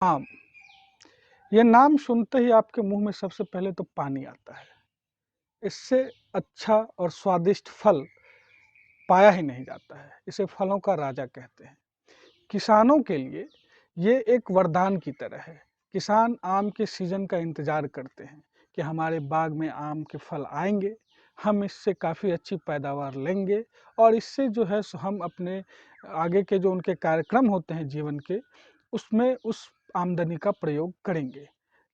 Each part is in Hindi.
आम, ये नाम सुनते ही आपके मुंह में सबसे पहले तो पानी आता है। इससे अच्छा और स्वादिष्ट फल पाया ही नहीं जाता है। इसे फलों का राजा कहते हैं। किसानों के लिए ये एक वरदान की तरह है। किसान आम के सीजन का इंतजार करते हैं कि हमारे बाग में आम के फल आएंगे, हम इससे काफ़ी अच्छी पैदावार लेंगे और इससे जो है सो हम अपने आगे के जो उनके कार्यक्रम होते हैं जीवन के, उसमें उस आमदनी का प्रयोग करेंगे।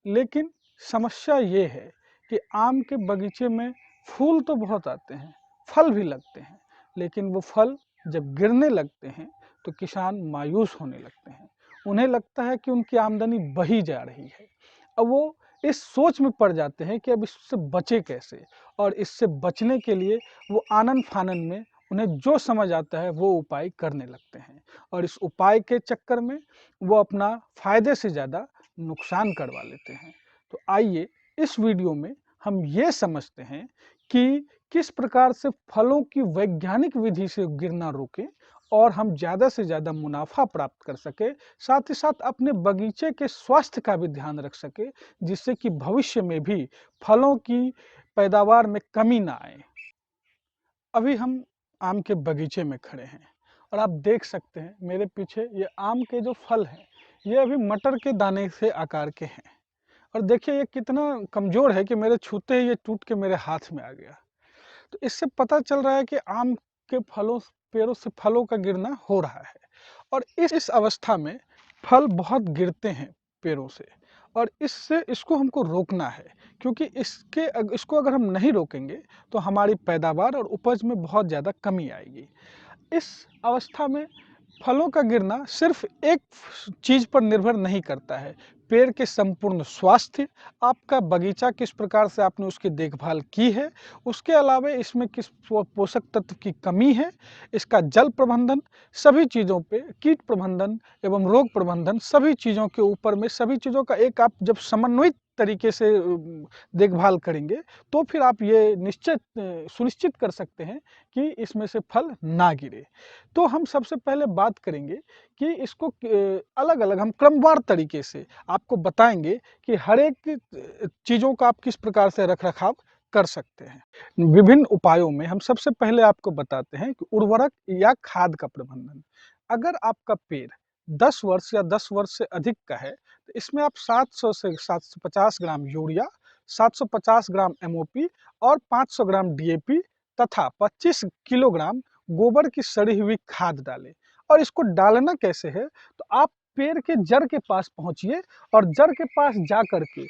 लेकिन समस्या ये है कि आम के बगीचे में फूल तो बहुत आते हैं, फल भी लगते हैं, लेकिन वो फल जब गिरने लगते हैं तो किसान मायूस होने लगते हैं। उन्हें लगता है कि उनकी आमदनी बही जा रही है। अब वो इस सोच में पड़ जाते हैं कि अब इससे बचे कैसे, और इससे बचने के लिए वो आनन फानन में उन्हें जो समझ आता है वो उपाय करने लगते हैं, और इस उपाय के चक्कर में वो अपना फायदे से ज़्यादा नुकसान करवा लेते हैं। तो आइए इस वीडियो में हम ये समझते हैं कि किस प्रकार से फलों की वैज्ञानिक विधि से गिरना रोकें और हम ज़्यादा से ज़्यादा मुनाफा प्राप्त कर सके, साथ ही साथ अपने बगीचे के स्वास्थ्य का भी ध्यान रख सके, जिससे कि भविष्य में भी फलों की पैदावार में कमी ना आए। अभी हम आम के बगीचे में खड़े हैं और आप देख सकते हैं मेरे पीछे ये आम के जो फल हैं, ये अभी मटर के दाने से आकार के हैं। और देखिए ये कितना कमज़ोर है कि मेरे छूते ही ये टूट के मेरे हाथ में आ गया। तो इससे पता चल रहा है कि आम के फलों पेड़ों से फलों का गिरना हो रहा है, और इस अवस्था में फल बहुत गिरते हैं पेड़ों से, और इससे इसको हमको रोकना है, क्योंकि इसको अगर हम नहीं रोकेंगे तो हमारी पैदावार और उपज में बहुत ज़्यादा कमी आएगी। इस अवस्था में फलों का गिरना सिर्फ एक चीज़ पर निर्भर नहीं करता है। पेड़ के संपूर्ण स्वास्थ्य, आपका बगीचा किस प्रकार से आपने उसकी देखभाल की है, उसके अलावा इसमें किस पोषक तत्व की कमी है, इसका जल प्रबंधन, सभी चीज़ों पे कीट प्रबंधन एवं रोग प्रबंधन, सभी चीज़ों के ऊपर में सभी चीज़ों का एक आप जब समन्वित तरीके से देखभाल करेंगे, तो फिर आप ये सुनिश्चित कर सकते हैं कि इसमें से फल ना गिरे। तो हम सबसे पहले बात करेंगे कि इसको अलग-अलग हम क्रमवार तरीके से आपको बताएँगे कि हर एक चीज़ों का आप किस प्रकार से रख-रखाव कर सकते हैं। विभिन्न उपायों में हम सबसे पहले आपको बताते हैं कि उर्वरक या खाद का प्रबंधन। अगर आपका पेड़ 10 वर्ष या 10 वर्ष से अधिक का है, तो इसमें आप 700 से 750 ग्राम यूरिया, 750 ग्राम एमओपी और 500 ग्राम डीएपी तथा 25 किलोग्राम गोबर की सड़ी हुई खाद डालें। और इसको डालना कैसे है, तो आप पेड़ के जड़ के पास पहुंचिए और जड़ के पास जा करके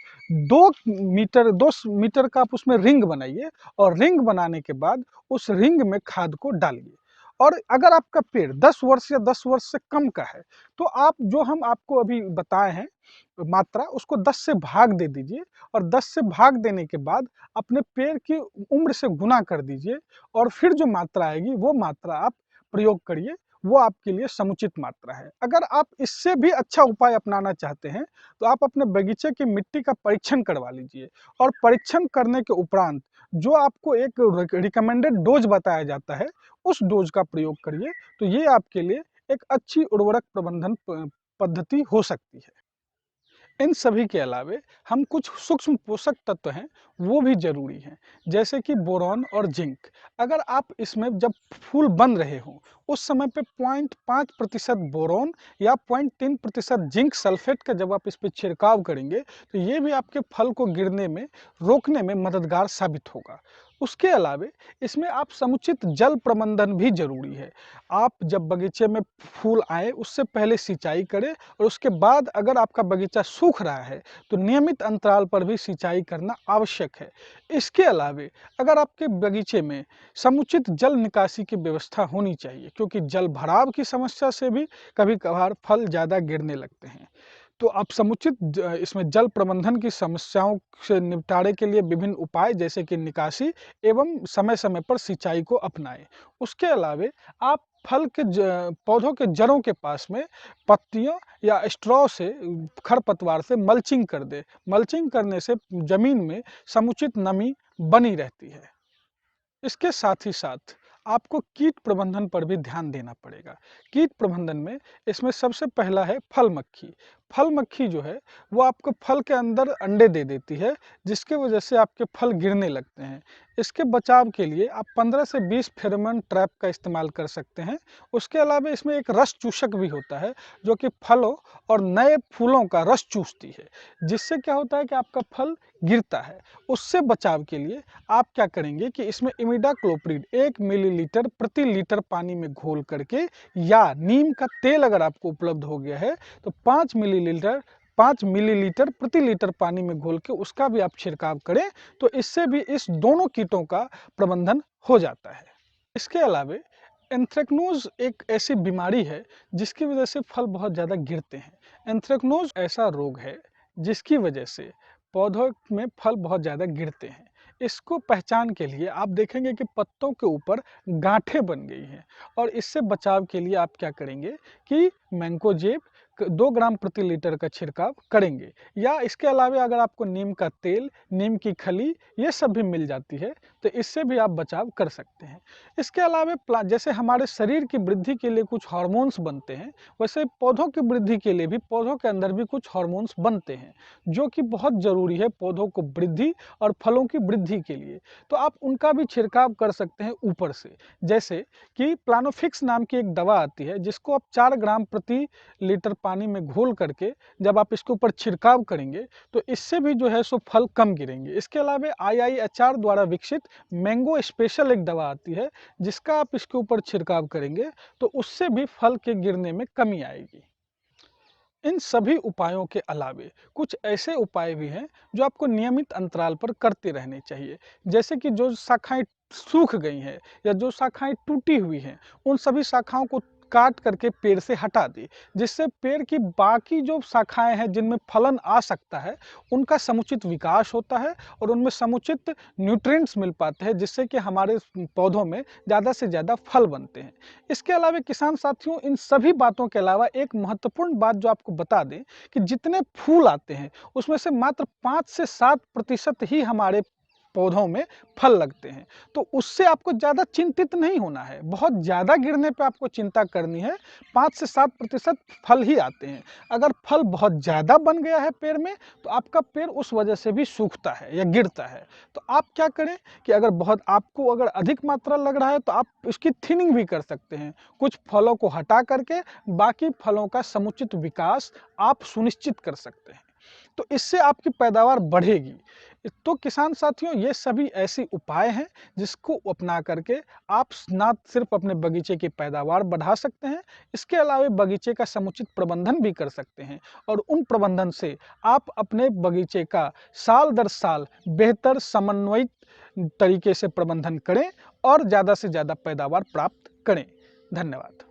2 मीटर का आप उसमें रिंग बनाइए, और रिंग बनाने के बाद उस रिंग में खाद को डालिए। और अगर आपका पेड़ 10 वर्ष या 10 वर्ष से कम का है, तो आप जो हम आपको अभी बताए हैं मात्रा, उसको 10 से भाग दे दीजिए, और 10 से भाग देने के बाद अपने पेड़ की उम्र से गुना कर दीजिए, और फिर जो मात्रा आएगी वो मात्रा आप प्रयोग करिए। वो आपके लिए समुचित मात्रा है। अगर आप इससे भी अच्छा उपाय अपनाना चाहते हैं, तो आप अपने बगीचे की मिट्टी का परीक्षण करवा लीजिए, और परीक्षण करने के उपरांत जो आपको एक रिकमेंडेड डोज बताया जाता है, उस डोज का प्रयोग करिए। तो ये आपके लिए एक अच्छी उर्वरक प्रबंधन पद्धति हो सकती है। इन सभी के अलावे हम कुछ सूक्ष्म पोषक तत्व हैं, वो भी ज़रूरी हैं, जैसे कि बोरॉन और जिंक। अगर आप इसमें जब फूल बन रहे हों, उस समय पे 0.5% बोरॉन या 0.3% जिंक सल्फेट का जब आप इस पे छिड़काव करेंगे, तो ये भी आपके फल को गिरने में रोकने में मददगार साबित होगा। उसके अलावे इसमें आप समुचित जल प्रबंधन भी ज़रूरी है। आप जब बगीचे में फूल आए, उससे पहले सिंचाई करें, और उसके बाद अगर आपका बगीचा सूख रहा है, तो नियमित अंतराल पर भी सिंचाई करना आवश्यक है। इसके अलावे अगर आपके बगीचे में समुचित जल निकासी की व्यवस्था होनी चाहिए, क्योंकि जल भराव की समस्या से भी कभी-कभार फल ज़्यादा गिरने लगते हैं। तो आप समुचित इसमें जल प्रबंधन की समस्याओं से निपटारे के लिए विभिन्न उपाय, जैसे कि निकासी एवं समय-समय पर सिंचाई को अपनाएं। उसके अलावे आप फल के पौधों के जड़ों के पास में पत्तियों या स्ट्रॉ से, खरपतवार से मल्चिंग कर दे। मल्चिंग करने से जमीन में समुचित नमी बनी रहती है। इसके साथ ही साथ आपको कीट प्रबंधन पर भी ध्यान देना पड़ेगा। कीट प्रबंधन में इसमें सबसे पहला है फल मक्खी। फल मक्खी जो है वो आपको फल के अंदर अंडे दे देती है, जिसकी वजह से आपके फल गिरने लगते हैं। इसके बचाव के लिए आप 15 से 20 फेरोमोन ट्रैप का इस्तेमाल कर सकते हैं। उसके अलावा इसमें एक रस चूसक भी होता है जो कि फलों और नए फूलों का रस चूसती है, जिससे क्या होता है कि आपका फल गिरता है। उससे बचाव के लिए आप क्या करेंगे कि इसमें इमिडाक्लोप्रिड 1 मिलीलीटर प्रति लीटर पानी में घोल करके, या नीम का तेल अगर आपको उपलब्ध हो गया है तो 5 मिलीलीटर प्रति लीटर पानी में घोल के उसका भी आप छिड़काव करें, तो इससे भी इस दोनों कीटों का प्रबंधन हो जाता है। इसके अलावे एंथ्रेक्नोज एक ऐसी बीमारी है जिसकी वजह से फल बहुत ज़्यादा गिरते हैं। एंथ्रेक्नोज ऐसा रोग है जिसकी वजह से पौधों में फल बहुत ज़्यादा गिरते हैं। इसको पहचान के लिए आप देखेंगे कि पत्तों के ऊपर गांठें बन गई हैं, और इससे बचाव के लिए आप क्या करेंगे कि मैंकोजेब 2 ग्राम प्रति लीटर का छिड़काव करेंगे, या इसके अलावा अगर आपको नीम का तेल, नीम की खली ये सब भी मिल जाती है तो इससे भी आप बचाव कर सकते हैं। इसके अलावा जैसे हमारे शरीर की वृद्धि के लिए कुछ हार्मोन्स बनते हैं, वैसे पौधों की वृद्धि के लिए भी पौधों के अंदर भी कुछ हार्मोन्स बनते हैं जो कि बहुत ज़रूरी है पौधों को वृद्धि और फलों की वृद्धि के लिए। तो आप उनका भी छिड़काव कर सकते हैं ऊपर से, जैसे कि प्लानोफिक्स नाम की एक दवा आती है जिसको आप 4 ग्राम प्रति लीटर पानी में घोल करके जब आप इसके ऊपर छिड़काव करेंगे तो इससे भी जो है सो फल कम गिरेंगे। इसके अलावा IIHR द्वारा विकसित मैंगो स्पेशल एक दवा आती है जिसका आप इसके ऊपर छिड़काव करेंगे तो उससे भी फल के गिरने में कमी आएगी। इन सभी उपायों के अलावे कुछ ऐसे उपाय भी हैं जो आपको नियमित अंतराल पर करते रहने चाहिए, जैसे कि जो शाखाएं सूख गई हैं या जो शाखाएं टूटी हुई हैं उन सभी शाखाओं को काट करके पेड़ से हटा दें, जिससे पेड़ की बाकी जो शाखाएं हैं जिनमें फलन आ सकता है उनका समुचित विकास होता है और उनमें समुचित न्यूट्रिएंट्स मिल पाते हैं, जिससे कि हमारे पौधों में ज़्यादा से ज़्यादा फल बनते हैं। इसके अलावा किसान साथियों, इन सभी बातों के अलावा एक महत्वपूर्ण बात जो आपको बता दें कि जितने फूल आते हैं उसमें से मात्र 5 से 7% ही हमारे पौधों में फल लगते हैं। तो उससे आपको ज़्यादा चिंतित नहीं होना है, बहुत ज़्यादा गिरने पे आपको चिंता करनी है। 5 से 7% फल ही आते हैं। अगर फल बहुत ज़्यादा बन गया है पेड़ में तो आपका पेड़ उस वजह से भी सूखता है या गिरता है। तो आप क्या करें कि आपको अगर अधिक मात्रा लग रहा है तो आप इसकी थिनिंग भी कर सकते हैं। कुछ फलों को हटा करके बाकी फलों का समुचित विकास आप सुनिश्चित कर सकते हैं, तो इससे आपकी पैदावार बढ़ेगी। तो किसान साथियों, ये सभी ऐसे उपाय हैं जिसको अपना करके आप ना सिर्फ अपने बगीचे की पैदावार बढ़ा सकते हैं, इसके अलावा बगीचे का समुचित प्रबंधन भी कर सकते हैं, और उन प्रबंधन से आप अपने बगीचे का साल दर साल बेहतर समन्वयित तरीके से प्रबंधन करें और ज़्यादा से ज़्यादा पैदावार प्राप्त करें। धन्यवाद।